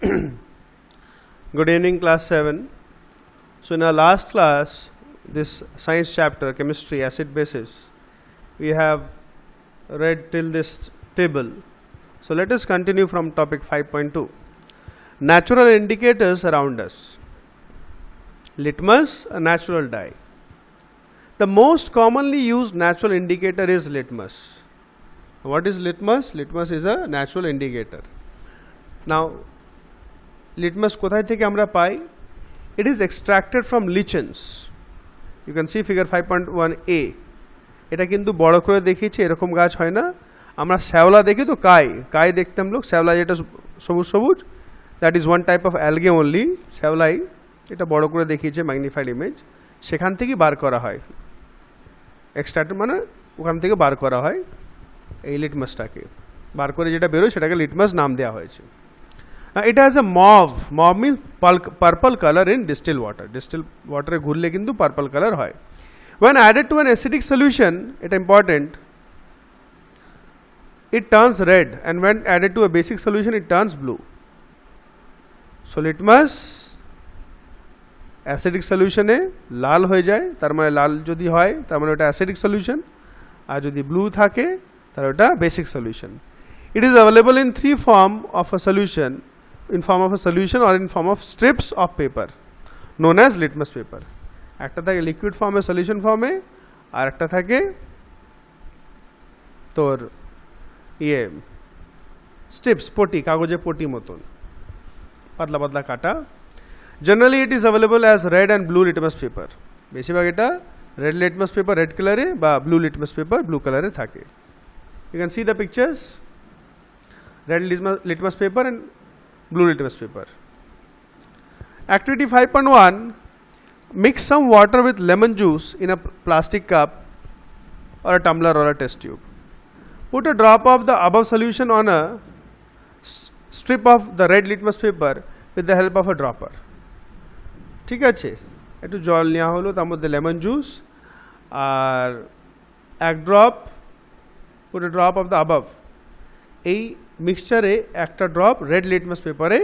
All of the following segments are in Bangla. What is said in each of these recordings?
Good evening, class 7. So in our last class, this science chapter, chemistry, acid bases, we have read till this table. So let us continue from topic 5.2. Natural indicators around us. Litmus, a natural dye. The most commonly used natural indicator is litmus. What is litmus? Litmus is a natural indicator. Now, litmus কোথায় থেকে আমরা পাই? It is extracted from lichens. You can see figure 5.1a. এটা কিন্তু বড় করে দেখিয়েছি, এরকম গাছ হয় না। আমরা শ্যাওলা দেখি তো কাই দেখতাম লোক, শ্যাওলা যেটা সবুজ সবুজ, that is one type of algae only, শ্যাওলাই। এটা বড় করে দেখিয়েছে ম্যাগনিফাইড ইমেজ, সেখান থেকে বার করা হয়। এক্সট্রাক্ট মানে ওখান থেকে বার করা হয় এই লিটমাসটাকে, বার করে যেটা বেরোয় সেটাকে লিটমাস নাম দেওয়া হয়েছে। It has a mauve means purple color in distilled water. Distilled water ঘুরলে কিন্তু purple color হয়. When added to an acidic solution, it is important, it turns red, and when added to a basic solution, it turns blue. So litmus acidic solution এ লাল হয়ে যায়, তার মানে লাল যদি হয় তার মানে ওটা acidic solution, আর যদি blue থাকে তাহলে ওটা basic solution. It is available in three form of a solution, in form of a solution or in form of strips of paper known as litmus paper. একটা থাকে লিকুইড ফর্মে, সলিউশন ফর্মে, আর একটা থাকে তোর স্ট্রিপস, পটি, কাগজে পটি মতন পাতলা পাতলা কাটা। Generally it is available as red and blue litmus paper. বেশিরভাগ এটা রেড লিটমাস পেপার রেড কালারে বা ব্লু লিটমাস পেপার ব্লু কালারে থাকে। You can see the pictures, red litmus paper and blue litmus paper. Activity 5.1, mix some water with lemon juice in a plastic cup or a tumbler or a test tube. Put a drop of the above solution on a strip of the red litmus paper with the help of a dropper. ঠিক আছে, একটু জল নেওয়া হলো, তার মধ্যে লেমন জুস আর এক drop, put a drop of the above, এই মিক্সচারে একটা ড্রপ রেড লিটমাস পেপারে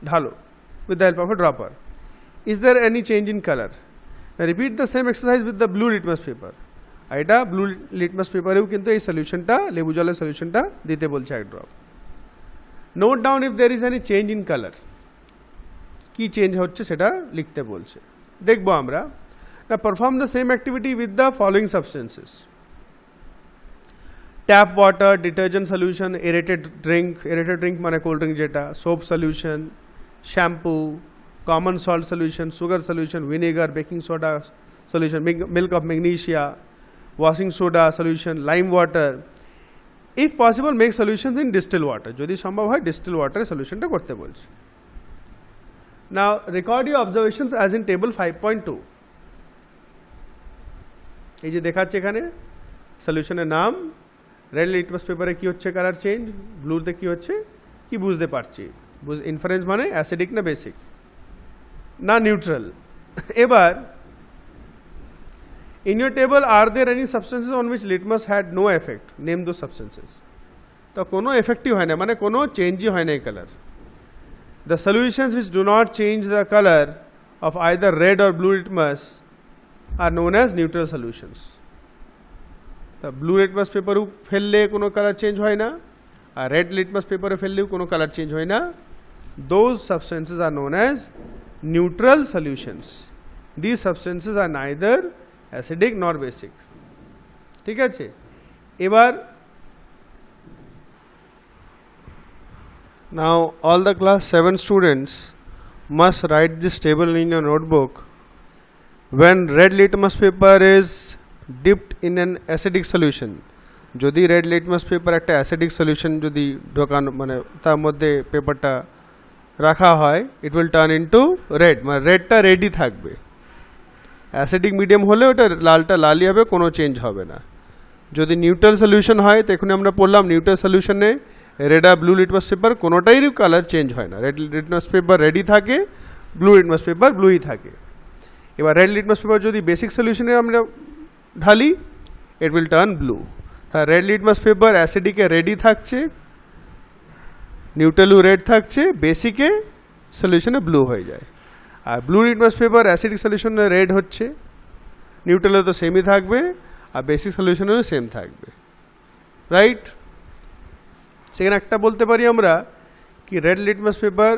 ঢালো with the help of a dropper. Is there any change in colour? Repeat the same exercise with the blue litmus paper. আর এটা ব্লু লিটমাস পেপারেও কিন্তু এই সলিউশনটা, লেবু জলের সলিউশনটা দিতে বলছে এক ড্রপ। Note down if there is any change in colour, কি চেঞ্জ হচ্ছে সেটা লিখতে বলছে, দেখবো আমরা। না, perform the same activity with the following substances: tap water, detergent solution, aerated drink মানে কোল্ড ড্রিঙ্ক যেটা, soap solution, shampoo, common salt solution, sugar solution, vinegar, baking soda solution, milk of magnesia, washing soda solution, lime water. If possible make solution in distil water, যদি সম্ভব হয় ডিস্টিল ওয়াটারে সলিউশনটা করতে বলছে। Now record your observations as in table 5.2। এই যে দেখাচ্ছে এখানে সলিউশনের নাম, রেড লিটমাস পেপারে কী হচ্ছে কালার চেঞ্জ, ব্লুতে কী হচ্ছে কি বুঝতে পারছি। ইনফারেন্স মানে অ্যাসিডিক না বেসিক না নিউট্রাল। এবার in your table are there any substances on which litmus had no effect, name those substances. তো কোনো এফেক্টই হয় না, মানে কোনো চেঞ্জই হয় না এই colour. The solutions which do not change the colour of either red or blue litmus R known as neutral solutions. তা ব্লু লিটমাস পেপারও ফেললে কোনো কালার চেঞ্জ হয় না, আর রেড লিটমাস পেপারে ফেললেও কোনো কালার চেঞ্জ হয় না। Those substances are known as neutral solutions. This substances are neither acidic nor basic. ঠিক আছে, এবার now all the class 7 students must write this table in your notebook. When red litmus paper is dipped in an acidic solution, যদি রেড লিটমাস পেপার একটা অ্যাসিডিক সলিউশন যদি ঢোকানো মানে তার মধ্যে পেপারটা রাখা হয়, ইট উইল টার্ন ইনটু রেড, মানে রেডটা রেডই থাকবে। অ্যাসিডিক মিডিয়াম হলে ওটা লালটা লালই হবে, কোনো চেঞ্জ হবে না। যদি নিউট্রাল সলিউশন হয়, তো এখন আমরা পড়লাম নিউট্রাল সলিউশনে রেড আর ব্লু লিটমাস পেপার কোনোটাইরই কালার চেঞ্জ হয় না। রেড লিটমাস পেপার রেডই থাকে, ব্লু লিটমাস পেপার ব্লুই থাকে। এবার রেড লিটমাস পেপার যদি বেসিক সলিউশনে আমরা ঢালি, it will turn blue. Red litmus paper অ্যাসিডিকে রেডি থাকছে, নিউট্রালেও রেড থাকছে, বেসিকে সলিউশনে ব্লু হয়ে যায়। আর ব্লু লিটমাস পেপার অ্যাসিডিক সলিউশনে রেড হচ্ছে, নিউট্রালে তো সেমই থাকবে আর বেসিক সলিউশনেও সেম থাকবে, রাইট? সেখানে একটা বলতে পারি আমরা কি রেড লিটমাস পেপার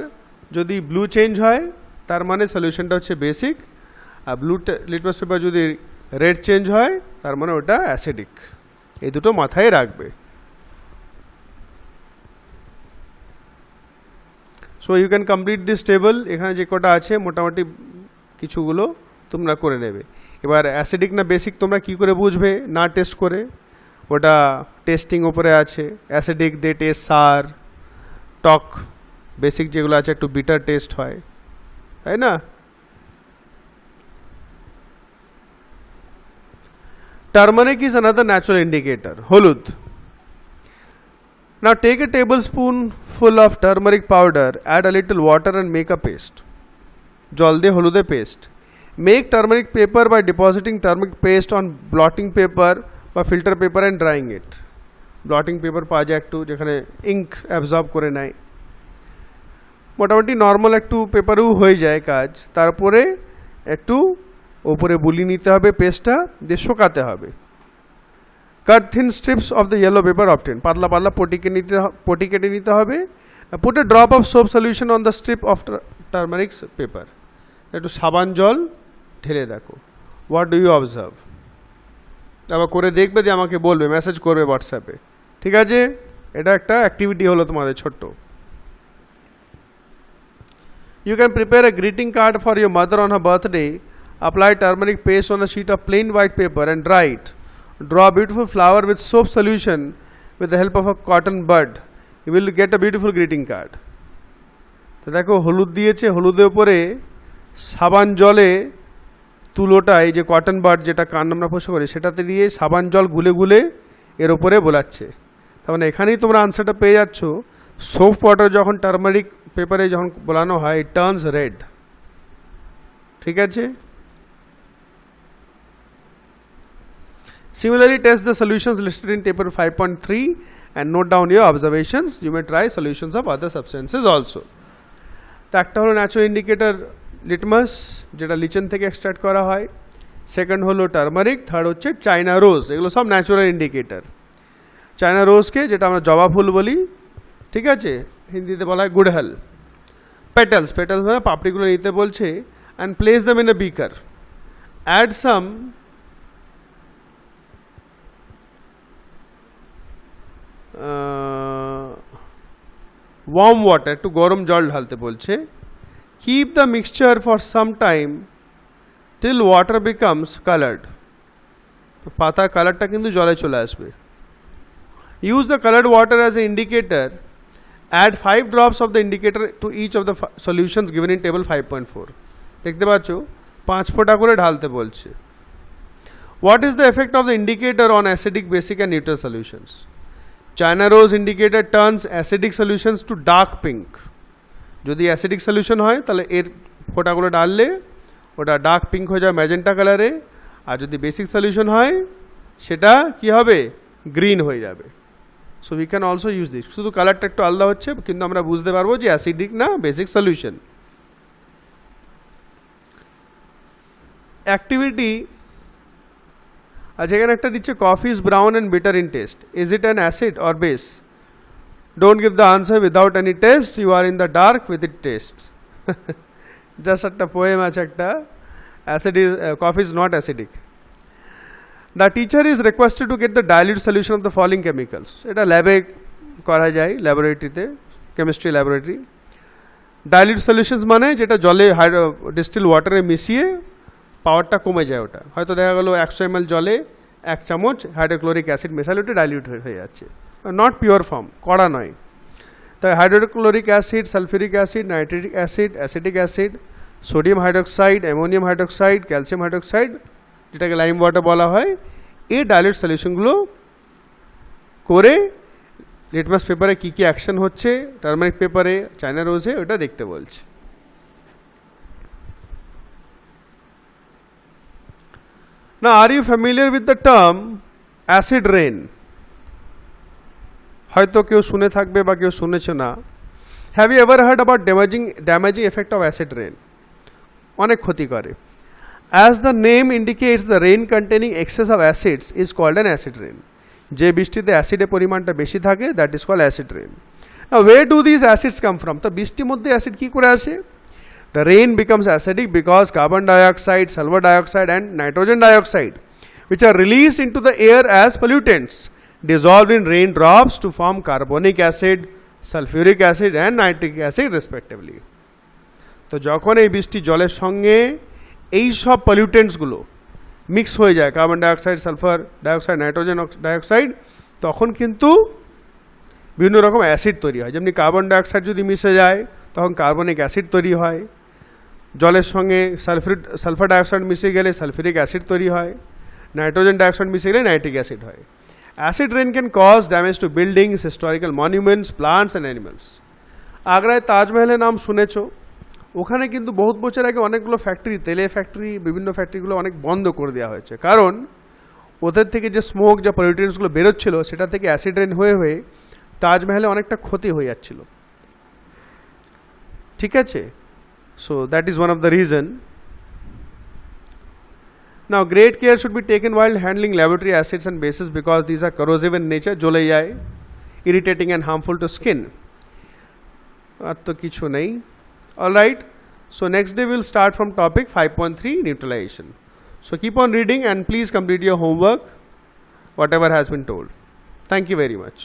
যদি ব্লু চেঞ্জ হয় তার মানে সলিউশনটা হচ্ছে বেসিক, আর ব্লু লিটমাস পেপার যদি রেড চেঞ্জ হয় তার মানে ওটা অ্যাসিডিক। এই দুটো মাথায় রাখবে। So you can complete this table. এখানে যে কটা আছে মোটামুটি কিছুগুলো তোমরা করে নেবে। এবার অ্যাসিডিক না বেসিক তোমরা কি করে বুঝবে না টেস্ট করে? ওটা টেস্টিং ওপরে আছে। অ্যাসিডিক দে টেস্ট সার টক, বেসিক যেগুলো আছে একটু বিটার টেস্ট হয়, তাই না? Turmeric is another natural indicator. হলুদ। Now take a tablespoonful of turmeric powder, add a little water and make a paste. জল দিয়ে হলুদের paste. Make turmeric paper by depositing turmeric paste on blotting paper বা filter paper and drawing it. Bloating paper পাওয়া যায় একটু যেখানে ইঙ্ক অ্যাবজর্ব করে নেয়, মোটামুটি নর্মাল একটু পেপারেও হয়ে যায় কাজ। তারপরে একটু ওপরে বুলি নিতে হবে পেস্টটা, দিয়ে শোকাতে হবে। Cut thin strips of the yellow paper obtain, পাতলা পাতলা পটি কেটে নিতে হবে। Put a drop of soap solution on the strip of turmeric paper, একটু সাবান জল ঢেলে দেখো। What do you observe? আবার করে দেখবে, দিয়ে আমাকে বলবে, মেসেজ করবে হোয়াটসঅ্যাপে, ঠিক আছে? এটা একটা অ্যাক্টিভিটি হলো তোমাদের ছোট্ট। You can prepare a greeting card for your mother on her birthday. Apply turmeric paste on a sheet of plain white paper and dry it. Draw a beautiful flower with soap solution with the help of a cotton bud. You will get a beautiful greeting card. তো দেখো হলুদ দিয়েছে, হলুদের উপরে সাবান জলে তুলোটা, এই যে কটন বাড যেটা কান আমরা পোষা করি সেটাতে দিয়ে সাবান জল গুলে গুলে এর ওপরে বোলাচ্ছে। তার মানে এখানেই তোমরা আনসারটা পেয়ে যাচ্ছ। সোপ ওয়াটার যখন টার্মারিক পেপারে যখন বোলানো হয় ইট টার্নস রেড, ঠিক আছে? Similarly, test the solutions listed in table 5.3 and note down your observations. You may try solutions of other substances also. তো একটা হলো ন্যাচারাল ইন্ডিকেটর লিটমাস, যেটা লিচেন থেকে এক্সট্রাক্ট করা হয়। সেকেন্ড হলো টার্মারিক, থার্ড হচ্ছে চায়না রোজ। এগুলো সব ন্যাচারাল ইন্ডিকেটর। চায়না রোজকে যেটা আমরা জবা ফুল বলি, ঠিক আছে, হিন্দিতে বলা হয় গুড়হল। পেটালস, পেটালস মানে পাপড়িগুলো নিতে বলছে। And place them in a beaker, add some warm water, একটু গরম জল ঢালতে বলছে। Keep the mixture for some time till water becomes coloured, পাতার কালারটা কিন্তু জলে চলে আসবে। Use the coloured water as an indicator, add 5 drops of the indicator to each of the solutions given in table 5.4. দেখতে পাচ্ছ 5 ফোঁটা করে ঢালতে বলছে। What is the effect of the indicator on acidic, basic and neutral solutions? China rose indicator turns acidic solutions to dark pink. যদি অ্যাসিডিক সলিউশন হয় তাহলে এর ফোঁটাগুলো ডাললে ওটা ডার্ক পিঙ্ক হয়ে যায় ম্যাজেন্টা কালারে, আর যদি বেসিক সলিউশন হয় সেটা কি হবে? গ্রিন হয়ে যাবে। So we can also use this. শুধু কালারটা একটু আলাদা হচ্ছে, কিন্তু আমরা বুঝতে পারবো যে অ্যাসিডিক না বেসিক সলিউশন। অ্যাক্টিভিটি আচ্ছা, এখানে একটা দিচ্ছে coffee is brown and bitter in taste, is it an acid or base? Don't give the answer without any taste, you are in the dark with it taste. Just একটা পোয়েম আছে একটা, acid is coffee is not acidic. The teacher is requested to get the dilute solution of the following chemicals. এটা ল্যাবে করা যায়, ল্যাবরেটরিতে, কেমিস্ট্রি ল্যাবরেটরি। ডাইলিউট সলিউশনস মানে যেটা জলে ডিস্টিল ওয়াটারে মিশিয়ে পাওয়ারটা কমে যায়। ওটা হয়তো দেখা গেলো 100 ml জলে 1 চামচ হাইড্রোক্লোরিক অ্যাসিড মেশালে ওটা ডাইলিউট হয়ে যাচ্ছে, নট পিওর ফর্ম, কড়া নয়। তাই hydrochloric acid, sulphuric acid, nitric acid, acetic acid, sodium hydroxide, ammonium hydroxide, calcium hydroxide, যেটাকে লাইম ওয়াটার বলা হয়, এই ডাইলিউট সলিউশনগুলো করে লিটমাস পেপারে কী কী অ্যাকশন হচ্ছে, টার্মারিক পেপারে, চায়না রোজে, ওটা দেখতে বলছে। Now, are you familiar with the term acid rain? হয়তো কেউ শুনে থাকবে বা কেউ শুনেছে না। Have you ever heard about damaging effect of acid rain? অনেক ক্ষতি করে। As the name indicates, the rain containing excess of acids is called an acid rain. যে বৃষ্টিতে অ্যাসিডের পরিমাণটা বেশি থাকে, that is called acid rain. Now where do this acids come from? তো বৃষ্টির মধ্যে অ্যাসিড কী করে আসে? The rain becomes acidic because carbon dioxide, sulfur dioxide and nitrogen dioxide, which are released into the air as pollutants, dissolved in raindrops to form carbonic acid, sulfuric acid and nitric acid respectively. তো যখন এই বৃষ্টি জলের সঙ্গে এই সব পলিউটেন্টসগুলো মিক্স হয়ে যায়, carbon dioxide, sulphur dioxide, nitrogen dioxide, তখন কিন্তু বিভিন্ন রকম অ্যাসিড তৈরি হয়। যেমনি কার্বন ডাইঅক্সাইড যদি মিশে যায় তখন কার্বনিক অ্যাসিড তৈরি হয়, জলের সঙ্গে সালফার ডাইঅক্সাইড মিশে গেলে সালফিউরিক অ্যাসিড তৈরি হয়, নাইট্রোজেন ডাইঅক্সাইড মিশে গেলে নাইট্রিক অ্যাসিড হয়। Acid rain can cause damage to buildings, historical monuments, plants and animals. আগ্রায় তাজমহলের নাম শুনেছ, ওখানে কিন্তু বহুত বছর আগে অনেকগুলো ফ্যাক্টরি, তেলে ফ্যাক্টরি, বিভিন্ন ফ্যাক্টরিগুলো অনেক বন্ধ করে দেওয়া হয়েছে, কারণ ওদের থেকে যে স্মোক, যে পলিউটেন্টসগুলো বেরোচ্ছিল সেটা থেকে অ্যাসিড রেন হয়ে হয়ে তাজমহলে অনেকটা ক্ষতি হয়ে যাচ্ছিল। ঠিক আছে, so that is one of the reason. Now great care should be taken while handling laboratory acids and bases because these are corrosive in nature, jole jay, irritating and harmful to skin. আর তো কিছু নেই। All right, so next day we will start from topic 5.3 neutralization. So keep on reading and please complete your homework whatever has been told. Thank you very much.